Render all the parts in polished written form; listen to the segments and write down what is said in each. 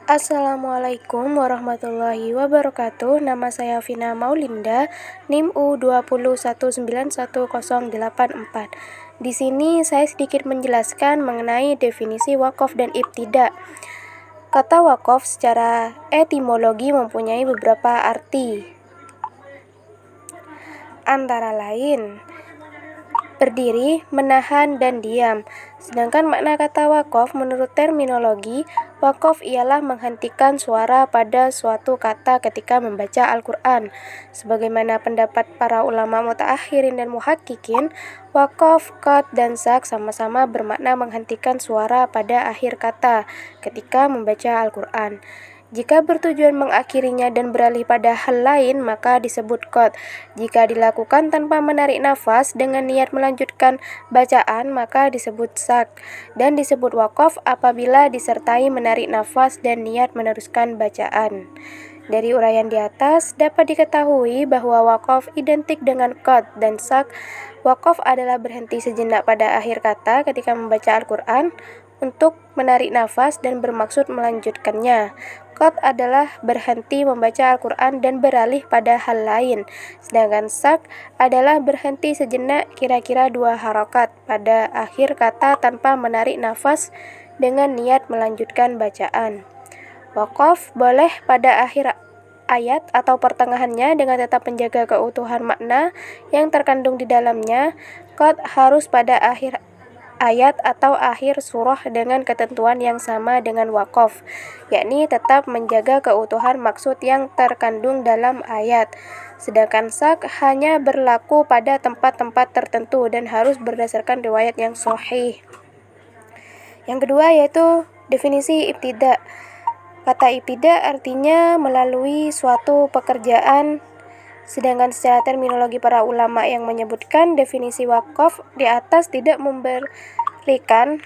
Assalamualaikum warahmatullahi wabarakatuh. Nama saya Vina Maulinda, NIM U201911084. Di sini saya sedikit menjelaskan mengenai definisi wakaf dan ibtida. Kata wakaf secara etimologi mempunyai beberapa arti. Antara lain, berdiri, menahan, dan diam. Sedangkan makna kata wakaf menurut terminologi, wakaf ialah menghentikan suara pada suatu kata ketika membaca Al-Quran. Sebagaimana pendapat para ulama mutaakhirin dan muhakkikin, wakaf, qad, dan sak sama-sama bermakna menghentikan suara pada akhir kata ketika membaca Al-Quran. Jika bertujuan mengakhirinya dan beralih pada hal lain, maka disebut qad. Jika dilakukan tanpa menarik nafas dengan niat melanjutkan bacaan, maka disebut sak. Dan disebut wakaf apabila disertai menarik nafas dan niat meneruskan bacaan. Dari uraian di atas, dapat diketahui bahwa wakaf identik dengan qad dan sak. Wakaf adalah berhenti sejenak pada akhir kata ketika membaca Al-Quran untuk menarik nafas dan bermaksud melanjutkannya. Qad adalah berhenti membaca Al-Quran dan beralih pada hal lain. Sedangkan sak adalah berhenti sejenak kira-kira 2 harokat pada akhir kata tanpa menarik nafas dengan niat melanjutkan bacaan. Wakaf boleh pada akhir ayat atau pertengahannya dengan tetap menjaga keutuhan makna yang terkandung di dalamnya. Qad harus pada akhir ayat atau akhir surah dengan ketentuan yang sama dengan wakaf, yakni tetap menjaga keutuhan maksud yang terkandung dalam ayat. Sedangkan sak hanya berlaku pada tempat-tempat tertentu dan harus berdasarkan riwayat yang sahih. Yang kedua yaitu definisi ibtida. Kata ibtida artinya melalui suatu pekerjaan. Sedangkan secara terminologi para ulama yang menyebutkan definisi wakaf di atas tidak memberikan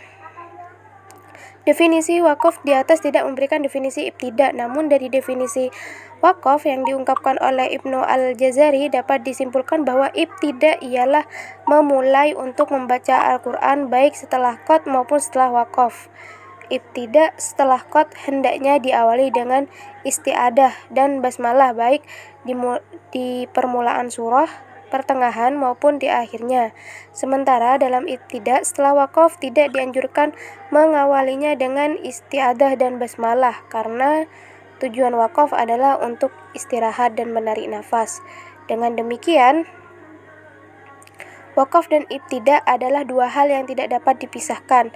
definisi ibtida, namun dari definisi wakaf yang diungkapkan oleh Ibnu Al-Jazari dapat disimpulkan bahwa ibtida ialah memulai untuk membaca Al-Quran baik setelah qad maupun setelah wakaf. Ibtida setelah qad hendaknya diawali dengan isti'adah dan basmalah baik di permulaan surah, pertengahan maupun di akhirnya. Sementara dalam ibtida setelah wakaf tidak dianjurkan mengawalinya dengan isti'adah dan basmalah karena tujuan wakaf adalah untuk istirahat dan menarik nafas. Dengan demikian, wakaf dan ibtida adalah 2 hal yang tidak dapat dipisahkan.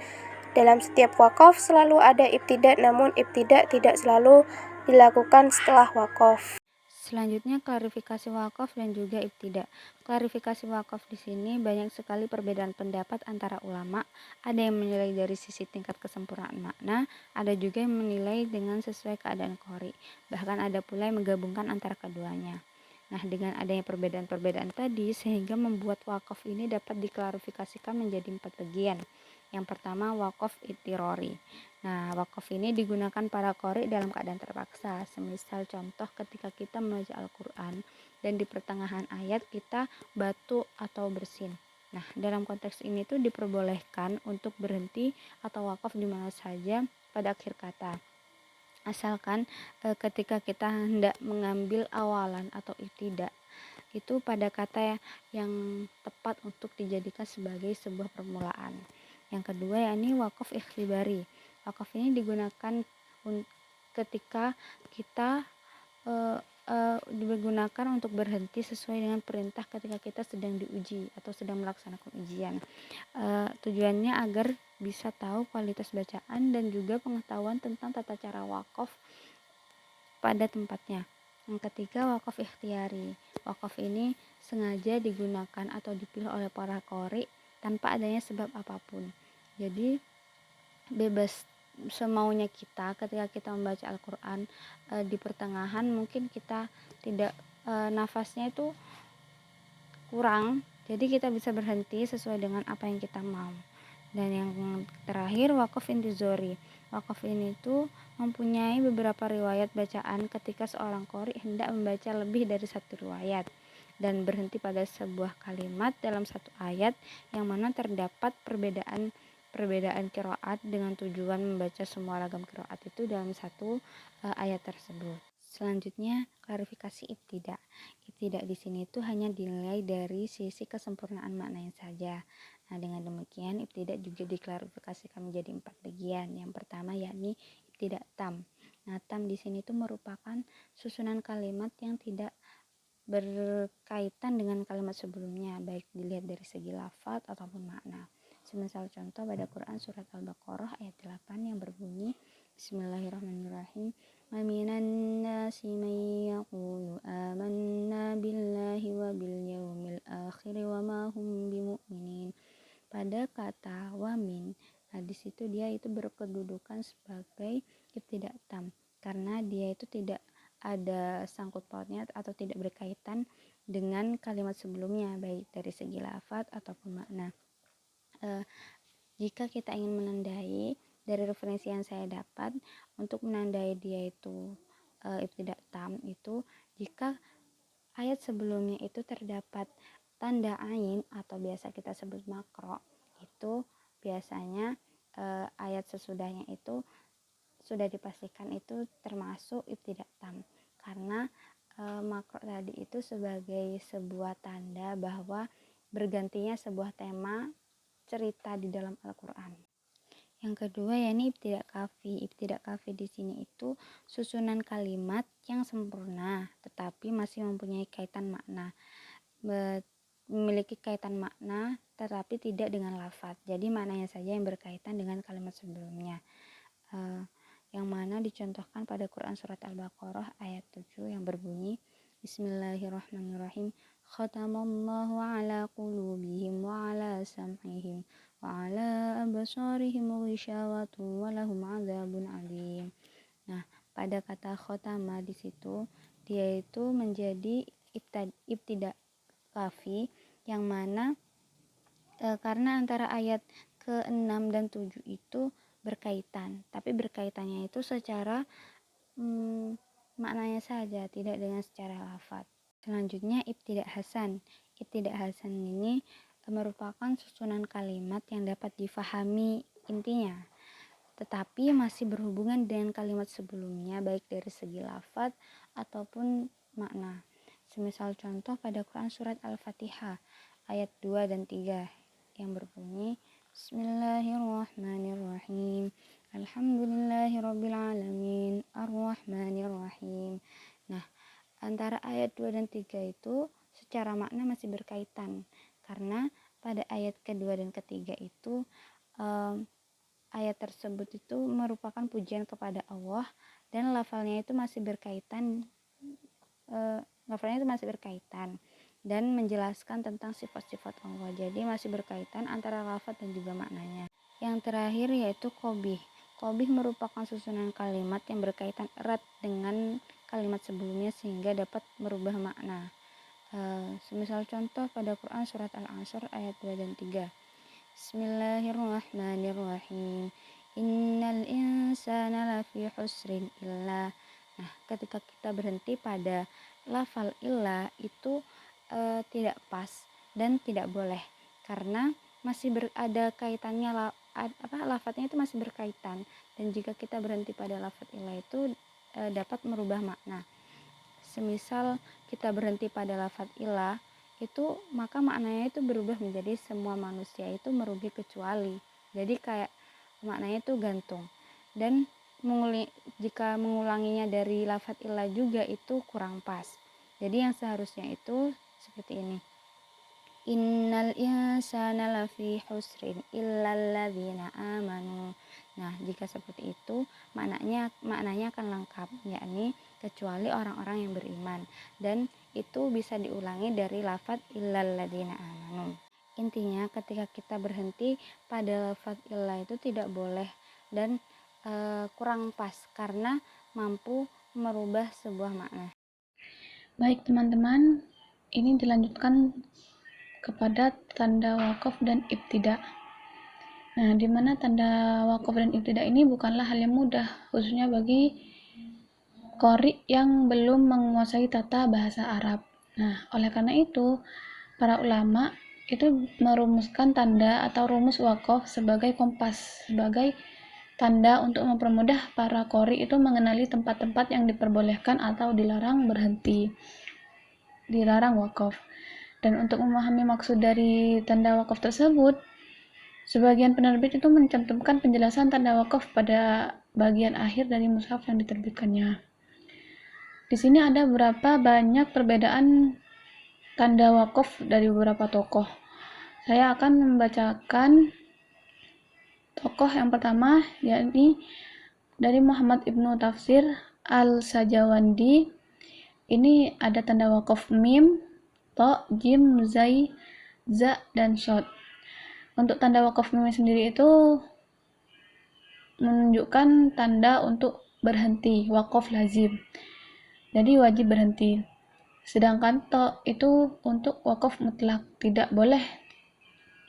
Dalam setiap wakaf selalu ada ibtida, namun ibtida tidak selalu dilakukan setelah wakaf. Selanjutnya klarifikasi wakaf dan juga ibtida. Klarifikasi wakaf di sini banyak sekali perbedaan pendapat antara ulama. Ada yang menilai dari sisi tingkat kesempurnaan makna, ada juga yang menilai dengan sesuai keadaan qori. Bahkan ada pula yang menggabungkan antara keduanya. Nah, dengan adanya perbedaan-perbedaan tadi sehingga membuat wakaf ini dapat diklarifikasikan menjadi 4 bagian. Yang pertama, wakaf ittirori. Nah, wakaf ini digunakan para qori dalam keadaan terpaksa. Semisal contoh ketika kita membaca Al-Quran dan di pertengahan ayat kita batu atau bersin. Nah, dalam konteks ini tuh diperbolehkan untuk berhenti atau wakaf di mana saja pada akhir kata. Asalkan ketika kita hendak mengambil awalan atau ibtida itu pada kata yang tepat untuk dijadikan sebagai sebuah permulaan. Yang kedua yakni wakaf ikhtibari. Wakaf ini digunakan ketika kita digunakan untuk berhenti sesuai dengan perintah ketika kita sedang diuji atau sedang melaksanakan ujian. Tujuannya agar bisa tahu kualitas bacaan dan juga pengetahuan tentang tata cara wakaf pada tempatnya. Yang ketiga, wakaf ikhtiyari. Wakaf ini sengaja digunakan atau dipilih oleh para qori tanpa adanya sebab apapun. Jadi bebas semaunya kita ketika kita membaca Al-Quran di pertengahan mungkin kita tidak nafasnya itu kurang, jadi kita bisa berhenti sesuai dengan apa yang kita mau. Dan yang terakhir, wakaf intizori. Wakaf ini tuh mempunyai beberapa riwayat bacaan ketika seorang qori hendak membaca lebih dari 1 riwayat dan berhenti pada sebuah kalimat dalam 1 ayat yang mana terdapat perbedaan perbedaan qiraat dengan tujuan membaca semua ragam qiraat itu dalam satu ayat tersebut. Selanjutnya, klarifikasi ibtida. Ibtida di sini itu hanya dinilai dari sisi kesempurnaan maknanya saja. Nah, dengan demikian ibtida juga diklarifikasikan menjadi 4 bagian. Yang pertama yakni ibtida tam. Nah, tam di sini itu merupakan susunan kalimat yang tidak berkaitan dengan kalimat sebelumnya, baik dilihat dari segi lafaz ataupun makna. Semisal contoh pada Quran surat Al-Baqarah ayat 8 yang berbunyi Bismillahirrahmanirrahim. Wa minan nasi may yaqulu amanna billahi wa bil yaumil akhir wa ma hum bimu'minin. Pada kata wamin, nah di situ dia itu berkedudukan sebagai ibtidak tam karena dia itu tidak ada sangkut pautnya atau tidak berkaitan dengan kalimat sebelumnya baik dari segi lafaz ataupun makna. Jika kita ingin menandai dari referensi yang saya dapat untuk menandai dia itu ibtidak tam itu jika ayat sebelumnya itu terdapat tanda ain atau biasa kita sebut makro, itu biasanya ayat sesudahnya itu sudah dipastikan itu termasuk ibtidak tam karena makro tadi itu sebagai sebuah tanda bahwa bergantinya sebuah tema cerita di dalam Al-Qur'an. Yang kedua yakni ibtidak kafi. Ibtidak kafi di sini itu susunan kalimat yang sempurna tetapi masih mempunyai kaitan makna. Memiliki kaitan makna tetapi tidak dengan lafaz. Jadi maknanya saja yang berkaitan dengan kalimat sebelumnya. Yang mana dicontohkan pada Quran surat Al-Baqarah ayat 7 yang berbunyi Bismillahirrahmanirrahim. Khatamallahu ala qulubihim wa ala sam'ihim wa ala absarihim ghishawatun wa lahum adzabun alim. Nah, pada kata khotama di situ dia itu menjadi ibtidak kafi yang mana karena antara ayat ke-6 dan 7 itu berkaitan, tapi berkaitannya itu secara maknanya saja, tidak dengan secara lafaz. Selanjutnya ibtidak hasan. Ibtidak hasan ini merupakan susunan kalimat yang dapat difahami intinya, tetapi masih berhubungan dengan kalimat sebelumnya baik dari segi lafaz ataupun makna. Semisal contoh pada Quran surat Al-Fatihah ayat 2 dan 3 yang berbunyi Bismillahirrahmanirrahim. Alhamdulillahirrabbilalamin. Ar-Rahmanirrahim. Nah, antara ayat 2 dan 3 itu secara makna masih berkaitan karena pada ayat kedua dan ketiga itu ayat tersebut itu merupakan pujian kepada Allah dan lafalnya itu masih berkaitan dan menjelaskan tentang sifat-sifat Allah. Jadi masih berkaitan antara lafaz dan juga maknanya. Yang terakhir yaitu qobih. Qobih merupakan susunan kalimat yang berkaitan erat dengan kalimat sebelumnya sehingga dapat merubah makna. Semisal contoh pada Quran surat Al-Asr ayat 2 dan 3. Bismillahirrahmanirrahim. Innal insana lafi husrin illa. Nah, ketika kita berhenti pada lafal illa itu tidak pas dan tidak boleh karena masih ada kaitannya lafadznya itu masih berkaitan dan jika kita berhenti pada lafadz illa itu dapat merubah makna. Semisal kita berhenti pada lafadz illa itu maka maknanya itu berubah menjadi semua manusia itu merugi kecuali. Jadi kayak maknanya itu gantung dan jika mengulanginya dari lafadz illa juga itu kurang pas. Jadi yang seharusnya itu seperti ini. Innal insana lafi husrin illal ladzina amanu. Nah, jika seperti itu maknanya akan lengkap, yakni kecuali orang-orang yang beriman dan itu bisa diulangi dari lafaz illal ladzina amanu. Intinya ketika kita berhenti pada lafaz illa itu tidak boleh dan kurang pas karena mampu merubah sebuah makna. Baik teman-teman, ini dilanjutkan kepada tanda waqaf dan ibtida. Nah, di mana tanda waqaf dan ibtida ini bukanlah hal yang mudah, khususnya bagi qari yang belum menguasai tata bahasa Arab. Nah, oleh karena itu, para ulama itu merumuskan tanda atau rumus wakaf sebagai kompas, sebagai tanda untuk mempermudah para qori itu mengenali tempat-tempat yang diperbolehkan atau dilarang berhenti, dilarang wakaf. Dan untuk memahami maksud dari tanda wakaf tersebut, sebagian penerbit itu mencantumkan penjelasan tanda wakaf pada bagian akhir dari mushaf yang diterbitkannya. Di sini ada berapa banyak perbedaan tanda wakaf dari beberapa tokoh. Saya akan membacakan tokoh yang pertama, yakni dari Muhammad Ibnu Tafsir Al-Sajawandi. Ini ada tanda wakaf mim, to, jim, zai, za, dan shod. Untuk tanda wakaf mim sendiri itu menunjukkan tanda untuk berhenti, wakaf lazim. Jadi wajib berhenti. Sedangkan to itu untuk wakaf mutlak, tidak boleh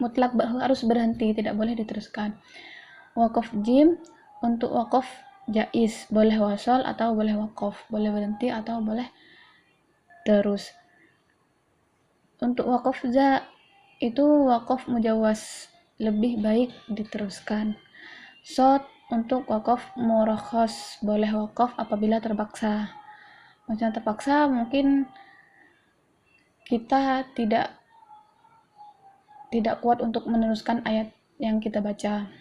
mutlak, harus berhenti, tidak boleh diteruskan. Wakaf jim untuk wakaf jaiz, boleh wasol atau boleh wakaf, boleh berhenti atau boleh terus. Untuk wakaf za itu wakaf mujawaz, lebih baik diteruskan. Shod untuk wakaf murakhas, boleh wakaf apabila terpaksa. Macam terpaksa mungkin kita tidak kuat untuk meneruskan ayat yang kita baca.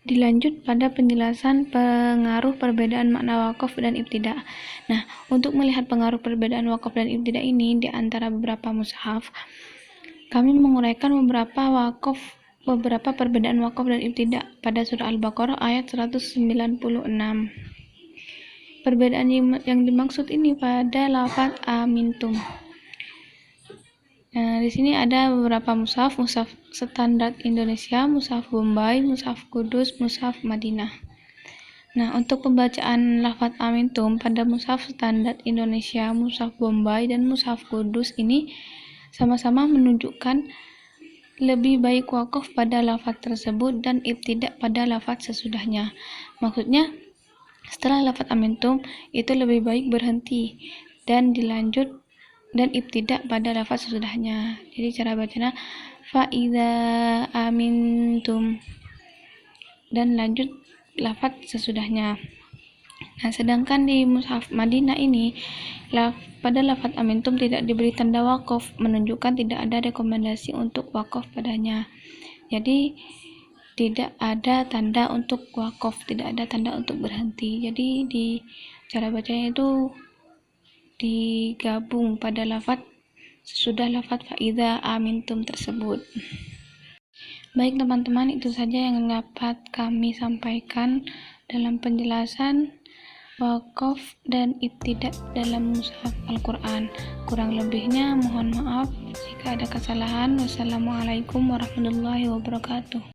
Dilanjut pada penjelasan pengaruh perbedaan makna wakaf dan ibtida. Nah, untuk melihat pengaruh perbedaan wakaf dan ibtida ini di antara beberapa mushaf, kami menguraikan beberapa perbedaan wakaf dan ibtida pada surah Al-Baqarah ayat 196. Perbedaan yang dimaksud ini pada lafaz amintum. Nah, di sini ada beberapa mushaf standar Indonesia, mushaf Bombay, mushaf Kudus, mushaf Madinah. Nah, untuk pembacaan lafaz amintum pada mushaf standar Indonesia, mushaf Bombay, dan mushaf Kudus ini sama-sama menunjukkan lebih baik wakaf pada lafaz tersebut dan ibtida pada lafaz sesudahnya. Maksudnya, setelah lafaz amintum itu lebih baik berhenti dan dilanjut dan ibtida pada lafaz sesudahnya. Jadi cara bacanya fa'idza amintum dan lanjut lafaz sesudahnya. Nah, sedangkan di mushaf Madinah ini pada lafaz amintum tidak diberi tanda wakaf, menunjukkan tidak ada rekomendasi untuk wakaf padanya. Jadi tidak ada tanda untuk wakaf, tidak ada tanda untuk berhenti. Jadi di cara bacanya itu digabung pada lafaz sesudah lafaz fa'idza amintum tersebut. Baik teman-teman, itu saja yang dapat kami sampaikan dalam penjelasan wakaf dan ibtida dalam mushaf Al-Quran. Kurang lebihnya mohon maaf jika ada kesalahan. Wassalamualaikum warahmatullahi wabarakatuh.